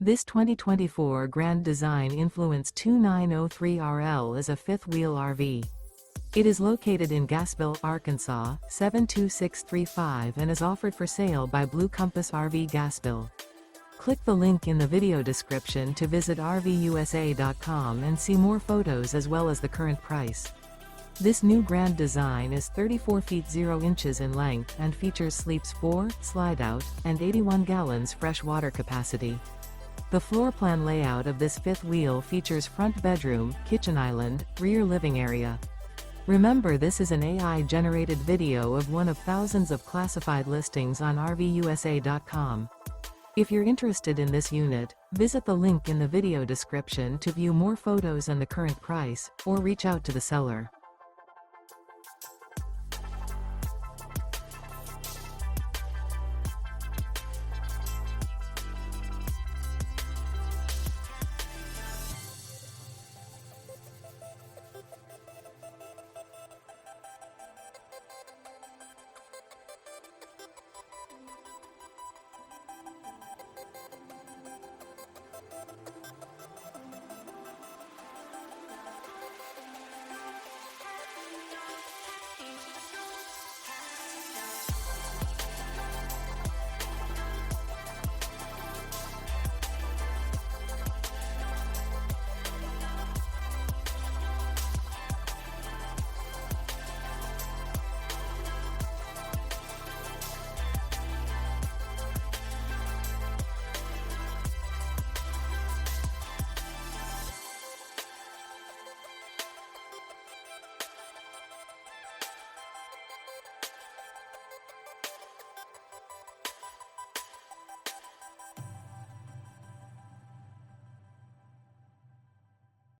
This 2024 Grand Design Influence 2903RL is a fifth-wheel RV. It is located in Gassville, Arkansas, 72635 and is offered for sale by Blue Compass RV Gassville. Click the link in the video description to visit RVUSA.com and see more photos as well as the current price. This new Grand Design is 34 feet 0 inches in length and features sleeps 4, Slideout, and 81 gallons fresh water capacity. The floor plan layout of this fifth wheel features front bedroom, kitchen island, rear living area. Remember, this is an AI-generated video of one of thousands of classified listings on RVUSA.com. If you're interested in this unit, visit the link in the video description to view more photos and the current price, or reach out to the seller.